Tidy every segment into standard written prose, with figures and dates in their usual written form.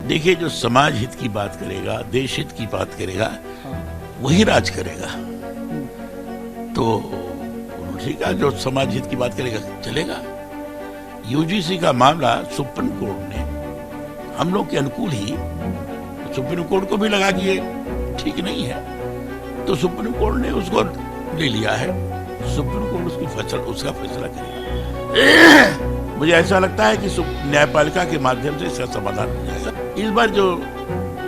देखिए, जो समाज हित की बात करेगा, देश हित की बात करेगा, वही राज करेगा। तो ठीक है, जो समाज हित की बात करेगा चलेगा। यूजीसी का मामला सुप्रीम कोर्ट ने हम लोग के अनुकूल ही, सुप्रीम कोर्ट को भी लगा कि ये ठीक नहीं है, तो सुप्रीम कोर्ट ने उसको ले लिया है। सुप्रीम कोर्ट उसका फैसला करेगा। मुझे ऐसा लगता है कि न्यायपालिका के माध्यम से इसका समाधान हो जाएगा। इस बार जो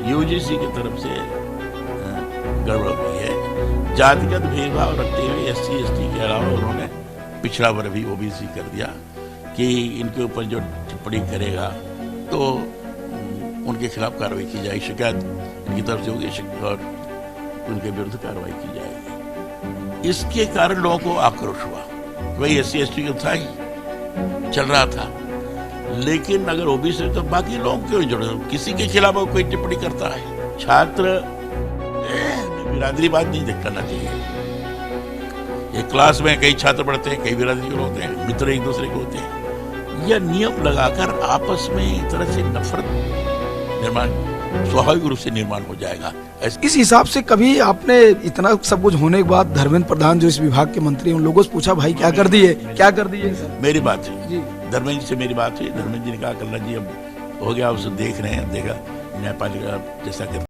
यूजीसी की तरफ से गड़बड़ हुई है, जातिगत भेदभाव रखते हुए एससी एसटी के अलावा उन्होंने पिछड़ा वर्ग भी ओबीसी कर दिया कि इनके ऊपर जो टिप्पणी करेगा तो उनके खिलाफ कार्रवाई की जाएगी, शिकायत इनकी तरफ से होगी और उनके विरुद्ध कार्रवाई की जाएगी। इसके कारण लोगों को आक्रोश हुआ। वही एससी एसटी का था ही चल रहा था, लेकिन अगर ओबीसी तो बाकी लोग क्यों जुड़े? किसी के खिलाफ कोई टिप्पणी करता है, छात्र बिरादरी बात नहीं करना चाहिए। एक क्लास में कई छात्र पढ़ते हैं, कई बिरादरी के होते हैं, मित्र एक दूसरे के होते हैं। यह नियम लगाकर आपस में एक तरह से नफरत निर्माण स्वाभाविक रूप से निर्माण हो जाएगा। इस हिसाब से कभी आपने इतना सब कुछ होने के बाद धर्मेंद्र प्रधान जो इस विभाग के मंत्री, उन लोगों से पूछा भाई क्या कर दिए? मेरी बात हुई धर्मेंद्र जी से, मेरी बात हुई। धर्मेंद्र जी ने कहा कल्ला जी अब हो गया, उसे देख रहे हैं, देखा न्यायपालिका जैसा कर।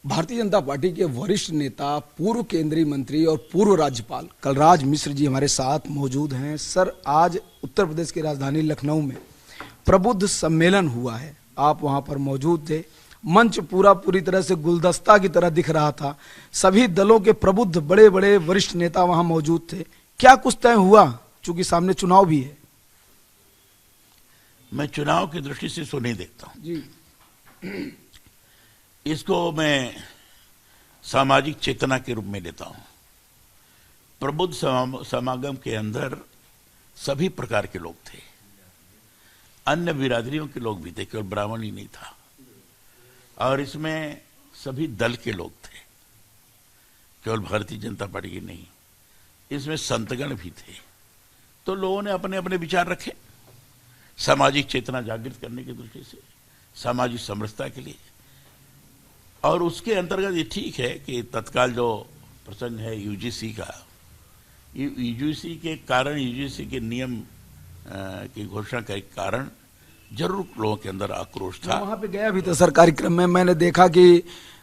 भारतीय जनता पार्टी के वरिष्ठ नेता, पूर्व केंद्रीय मंत्री और पूर्व राज्यपाल कलराज मिश्र जी हमारे साथ मौजूद हैं। सर, आज उत्तर प्रदेश की राजधानी लखनऊ में प्रबुद्ध सम्मेलन हुआ है, आप वहां पर मौजूद थे। मंच पूरी तरह से गुलदस्ता की तरह दिख रहा था। सभी दलों के प्रबुद्ध बड़े बड़े वरिष्ठ नेता वहां मौजूद थे। क्या कुछ तय हुआ, चूंकि सामने चुनाव भी है? मैं चुनाव की दृष्टि से इसको नहीं देखता हूं जी। इसको मैं सामाजिक चेतना के रूप में लेता हूं। प्रबुद्ध समागम के अंदर सभी प्रकार के लोग थे, अन्य बिरादरियों के लोग भी थे, केवल ब्राह्मण ही नहीं था। और इसमें सभी दल के लोग थे, केवल भारतीय जनता पार्टी के नहीं। इसमें संतगण भी थे। तो लोगों ने अपने अपने विचार रखे, सामाजिक चेतना जागृत करने की दृष्टि से, सामाजिक समरसता के लिए। और उसके अंतर्गत ये ठीक है कि तत्काल जो प्रसंग है यूजीसी का, यूजीसी के कारण, यूजीसी के नियम की घोषणा के कारण जरूर लोगों के अंदर आक्रोश था। वहां पे गया भी था सर कार्यक्रम में, मैंने देखा कि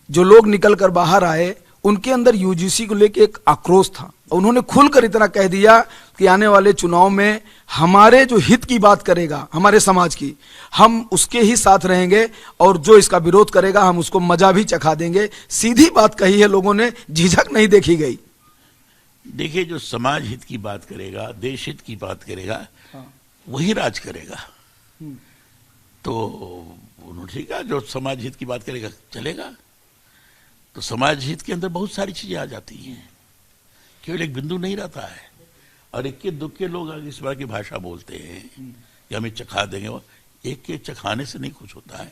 जो लोग निकल कर बाहर आए उनके अंदर यूजीसी को लेकर एक आक्रोश था। उन्होंने खुलकर इतना कह दिया कि आने वाले चुनाव में हमारे जो हित की बात करेगा, हमारे समाज की, हम उसके ही साथ रहेंगे और जो इसका विरोध करेगा हम उसको मजा भी चखा देंगे। सीधी बात कही है लोगों ने, झिझक नहीं देखी गई। देखिए, जो समाज हित की बात करेगा, देश हित की बात करेगा, वही राज करेगा। तो उन्होंने ठीक है, जो समाज हित की बात करेगा चलेगा। तो समाज हित के अंदर बहुत सारी चीजें आ जाती हैं, केवल एक बिंदु नहीं रहता है। और इक्के दुक्के लोग इस बार की भाषा बोलते हैं कि हमें चखा देंगे, वो एक के चखाने से नहीं कुछ होता है।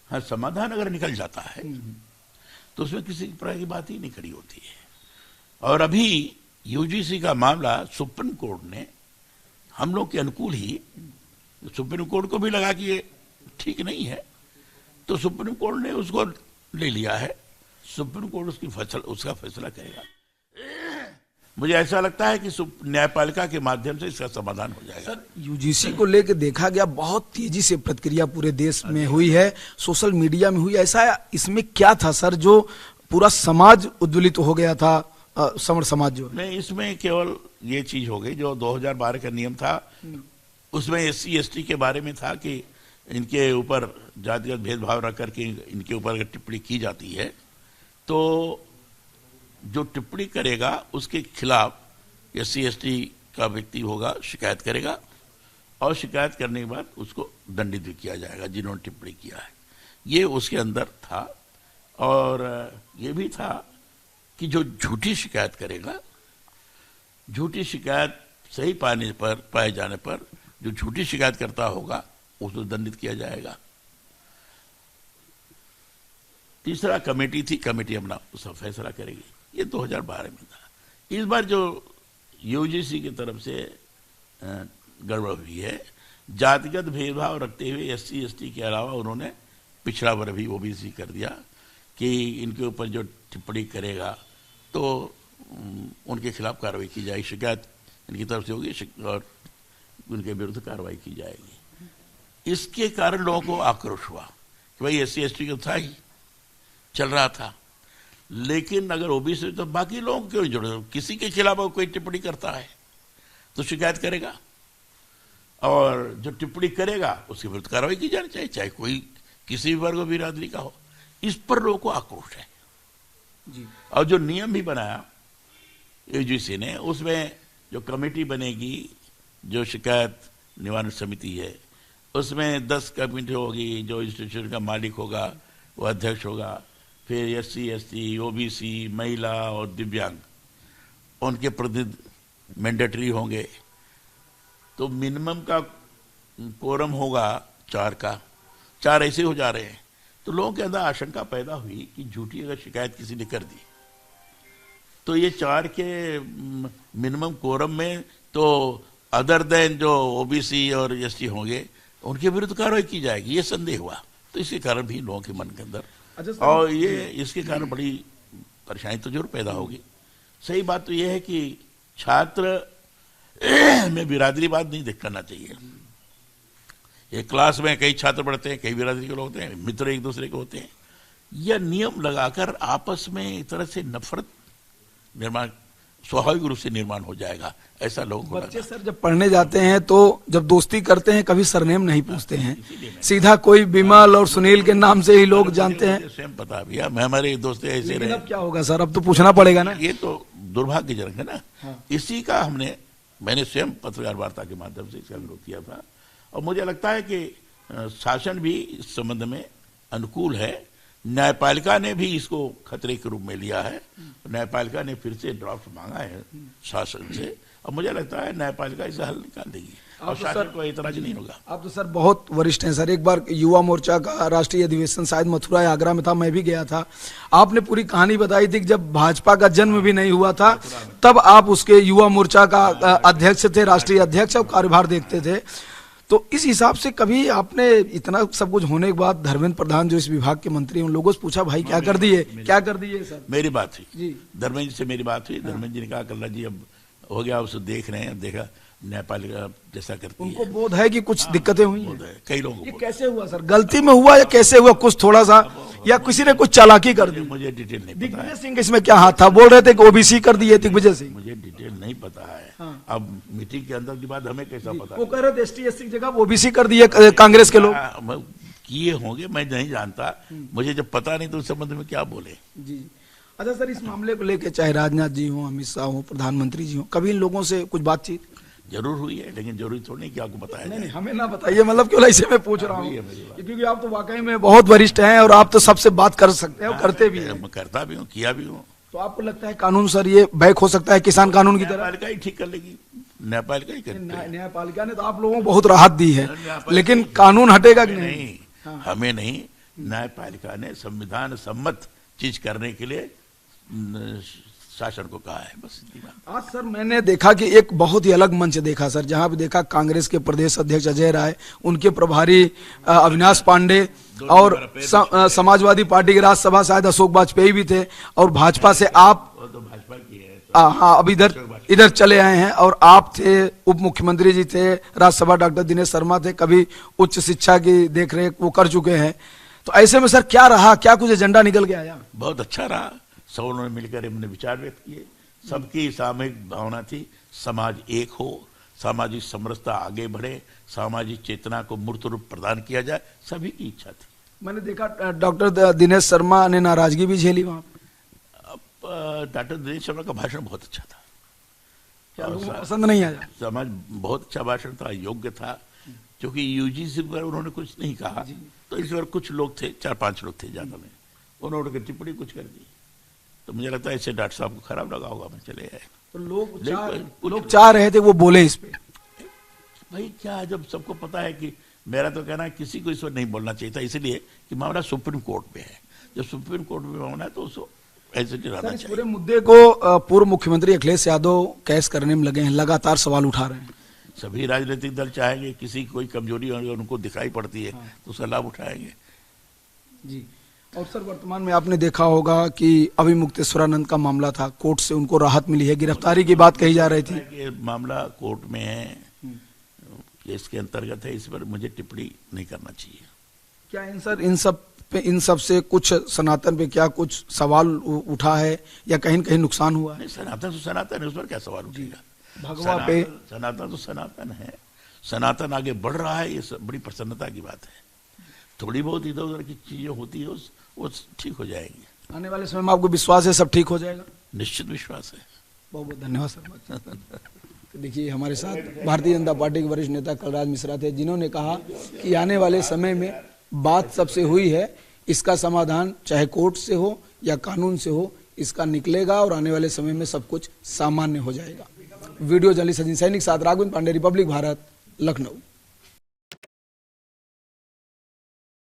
हाँ, समाधान अगर निकल जाता है तो उसमें किसी प्रकार की बात ही नहीं खड़ी होती है। और अभी यूजीसी का मामला सुप्रीम कोर्ट ने हम लोग के अनुकूल ही, सुप्रीम कोर्ट को भी लगा कि ये ठीक नहीं है, तो सुप्रीम कोर्ट ने उसको ले लिया है। सुप्रीम कोर्ट उसका फैसला करेगा। मुझे ऐसा लगता है कि न्यायपालिका के माध्यम से इसका समाधान हो जाएगा। सर, यूजीसी को लेकर देखा गया बहुत तेजी से प्रतिक्रिया पूरे देश में हुई है, सोशल मीडिया में हुई। ऐसा इसमें क्या था सर जो पूरा समाज उद्वेलित हो गया था? समर समाज जो नहीं, इसमें केवल ये चीज हो गई जो 2012 का नियम था, उसमें एससी एसटी के बारे में था कि इनके ऊपर जातिगत भेदभाव रख करके इनके ऊपर अगर टिप्पणी की जाती है तो जो टिप्पणी करेगा उसके खिलाफ एससी एसटी का व्यक्ति होगा, शिकायत करेगा और शिकायत करने के बाद उसको दंडित भी किया जाएगा जिन्होंने टिप्पणी किया है। ये उसके अंदर था। और ये भी था कि जो झूठी शिकायत करेगा, झूठी शिकायत सही पाए जाने पर जो झूठी शिकायत करता होगा उसको दंडित किया जाएगा। तीसरा कमेटी थी, कमेटी अपना उसका फैसला करेगी। ये 2012 में था। इस बार जो यूजीसी की तरफ से गड़बड़ हुई है, जातिगत भेदभाव रखते हुए एससी एसटी के अलावा उन्होंने पिछड़ा वर्ग भी ओबीसी कर दिया कि इनके ऊपर जो टिप्पणी करेगा तो उनके खिलाफ कार्रवाई की जाएगी, शिकायत इनकी तरफ से होगी और उनके विरुद्ध कार्रवाई की जाएगी। इसके कारण लोगों को आक्रोश हुआ कि भाई SC/ST का था ही, चल रहा था, लेकिन अगर ओबीसी तो बाकी लोग क्यों जुड़े? किसी के खिलाफ कोई टिप्पणी करता है तो शिकायत करेगा और जो टिप्पणी करेगा उसके विरुद्ध कार्रवाई की जानी चाहिए, चाहे कोई किसी भी वर्ग बिरादरी का हो। इस पर लोगों को आक्रोश है जी। और जो नियम भी बनाया UGC ने, उसमें जो कमेटी बनेगी, जो शिकायत निवारण समिति है, उसमें 10 कमेटी होगी। जो इंस्टीट्यूशन का मालिक होगा वो अध्यक्ष होगा, फिर SC/ST, OBC, महिला और दिव्यांग उनके प्रतिनिधि मैंडेटरी होंगे। तो मिनिमम का कोरम होगा 4 का, 4 ऐसे हो जा रहे हैं। तो लोगों के अंदर आशंका पैदा हुई कि झूठी अगर शिकायत किसी ने कर दी तो ये 4 के मिनिमम कोरम में तो अदर देन जो OBC और ST होंगे उनके विरुद्ध कार्रवाई की जाएगी, ये संदेह हुआ। तो इसी कारण भी लोगों के मन के अंदर, और ये इसके कारण बड़ी परेशानी तो जरूर पैदा होगी। सही बात तो ये है कि छात्र में बिरादरीवाद नहीं करना चाहिए। एक क्लास में कई छात्र पढ़ते हैं, कई बिरादरी के लोग होते हैं, मित्र एक दूसरे के होते हैं। यह नियम लगाकर आपस में एक तरह से नफरत निर्माण स्वाभाविक रूप से निर्माण हो जाएगा, ऐसा लोगों को बच्चे सर जब पढ़ने जाते हैं तो जब दोस्ती करते हैं कभी सरनेम नहीं पूछते हैं, सीधा कोई विमल और सुनील के नाम से ही लोग जानते हैं। स्वयं पता भैया, मैं हमारे दोस्त ऐसे रहे। अब क्या होगा सर, अब तो पूछना पड़ेगा ना। ये तो दुर्भाग्यजनक है ना। हाँ। इसी का मैंने स्वयं पत्रकार वार्ता के माध्यम से इसका विरोध किया था और मुझे लगता है कि शासन भी इस संबंध में अनुकूल है। न्यायपालिका ने भी इसको खतरे के रूप में लिया है। न्यायपालिका ने फिर से ड्राफ्ट मांगा है शासन से और मुझे लगता है न्यायपालिका इसे हल निकाल देगी और शासन को इतराज नहीं होगा। आप तो सर बहुत वरिष्ठ हैं सर। एक बार युवा मोर्चा का राष्ट्रीय अधिवेशन शायद मथुरा या आगरा में था, मैं भी गया था। आपने पूरी कहानी बताई थी कि जब भाजपा का जन्म भी नहीं हुआ था तब आप उसके युवा मोर्चा का अध्यक्ष थे, राष्ट्रीय अध्यक्ष, और कार्यभार देखते थे। तो इस हिसाब से कभी आपने इतना सब कुछ होने के बाद धर्मेंद्र प्रधान जो इस विभाग के मंत्री, उन लोगों से पूछा भाई क्या कर दिए, क्या कर दिए सर? मेरी बात हुई जी, धर्मेंद्र से मेरी बात हुई। धर्मेंद्र जी ने कहा कल्ला जी अब हो गया, उसे देख रहे हैं, देखा न्यायपालिका जैसा करती है। उनको बोध है कि कुछ दिक्कतें हुई हैं। कई लोगों ये को। कैसे हुआ सर, गलती में हुआ या कैसे हुआ, कुछ थोड़ा सा, या किसी ने कुछ चालाकी कर दी? मुझे डिटेल नहीं पता है। दिग्विजय सिंह इसमें क्या हाथ था? बोल रहे थे कि OBC कर दिए दिग्विजय सिंह। मुझे डिटेल नहीं पता है। हाँ। अब मीटिंग के अंदर की बात हमें कैसा पता? वो कह रहे थे ST/ST की जगह OBC कर दिए कांग्रेस के लोग। किए होंगे, मैं नहीं जानता। मुझे जब पता नहीं तो उस संबंध में क्या बोले। जी अच्छा सर, इस मामले को लेकर चाहे राजनाथ जी हो, अमित शाह हो, प्रधानमंत्री जी हो, कभी इन लोगों से कुछ बातचीत? जरूर हुई है, लेकिन जरूरी थोड़ी नहीं कि आपको बताया जाए। नहीं, हमें ना बताइए, मतलब क्यों ऐसे मैं पूछ रहा हूँ क्योंकि आप तो वाकई में बहुत वरिष्ठ हैं और आप तो सबसे बात कर सकते हैं और करते भी हैं। मैं करता भी हूँ, किया भी हूँ। तो आपको लगता है कानून सर ये बैक हो सकता है किसान कानून की तरह? न्यायपालिका ही ठीक कर लेगी, न्यायपालिका ही करती है। न्यायपालिका ने तो आप लोगों को बहुत राहत दी है, लेकिन कानून हटेगा कि नहीं? हमें नहीं, न्यायपालिका ने संविधान सम्मत चीज करने के लिए शासन को कहा है, बस इतनी बात। आज सर मैंने देखा कि एक बहुत ही अलग मंच देखा सर, जहां पे देखा कांग्रेस के प्रदेश अध्यक्ष अजय राय, उनके प्रभारी अविनाश पांडे और समाजवादी पार्टी के राज्यसभा शायद अशोक वाजपेयी भी थे, और भाजपा से आप तो भाजपा की है। हाँ अब इधर चले आए हैं, और आप थे, उप मुख्यमंत्री जी थे, राज्यसभा डॉक्टर दिनेश शर्मा थे, कभी उच्च शिक्षा की देखरेख वो कर चुके हैं। तो ऐसे में सर क्या रहा, क्या कुछ एजेंडा निकल के आया? बहुत अच्छा रहा, सब उन्होंने मिलकर अपने विचार व्यक्त किए। सबकी सामूहिक भावना थी समाज एक हो, सामाजिक समरसता आगे बढ़े, सामाजिक चेतना को मूर्त रूप प्रदान किया जाए, सभी की इच्छा थी। मैंने देखा डॉक्टर दिनेश शर्मा ने नाराजगी भी झेली वहां पर। डॉक्टर दिनेश शर्मा का भाषण बहुत अच्छा था, क्या लोगों को पसंद नहीं आया? समाज बहुत अच्छा भाषण था, योग्य था, क्योंकि UGC पर उन्होंने कुछ नहीं कहा, तो इस बार कुछ लोग थे, 4-5 लोग थे ज्यादा में, उन्होंने टिप्पणी कुछ कर दी, तो मुझे लगता है इससे डॉक्टर साहब को खराब लगा होगा, मैं चले आए। तो लोग चाह रहे थे वो बोले इस पे। भाई क्या, जब सबको पता है कि, मेरा तो कहना है किसी को इस पर नहीं बोलना चाहिए था, इसलिए कि मामला सुप्रीम कोर्ट में है। जब सुप्रीम कोर्ट में मामला है तो उसको ऐसे रहना चाहिए। पूरे मुद्दे को पूर्व मुख्यमंत्री अखिलेश यादव कैश करने में लगे हैं, लगातार सवाल उठा रहे हैं। सभी राजनीतिक दल चाहेंगे, किसी की कोई कमजोरी उनको दिखाई पड़ती है तो उसका लाभ उठाएंगे। जी। और सर वर्तमान में आपने देखा होगा कि अभिमुक्तेश्वरानंद का मामला था, कोर्ट से उनको राहत मिली है, गिरफ्तारी की बात कही जा रही थी। ये मामला कोर्ट में है, केस के अंतर्गत है, इस पर मुझे टिप्पणी नहीं करना चाहिए। क्या इन सब से कुछ सनातन पे क्या कुछ सवाल उठा है या कहीं न कहीं नुकसान हुआ है? नहीं, सनातन तो सनातन है, उस पर क्या सवाल उठेगा। भगवा पे सनातन तो सनातन है, सनातन आगे बढ़ रहा है, ये बड़ी प्रसन्नता की बात है। थोड़ी बहुत इधर उधर की चीजें होती है वो ठीक हो जाएंगी। आने वाले समय में आपको विश्वास है सब ठीक हो जाएगा? निश्चित विश्वास है। बहुत बहुत धन्यवाद सर। तो देखिए हमारे साथ भारतीय जनता पार्टी के वरिष्ठ नेता कलराज मिश्रा थे, जिन्होंने कहा कि आने वाले समय में बात सबसे हुई है, इसका समाधान चाहे कोर्ट से हो या कानून से हो, इसका निकलेगा और आने वाले समय में सब कुछ सामान्य हो जाएगा। वीडियो जर्नलिस्ट सचिन सैनिक साथ राघवेंद्र पांडे, रिपब्लिक भारत, लखनऊ।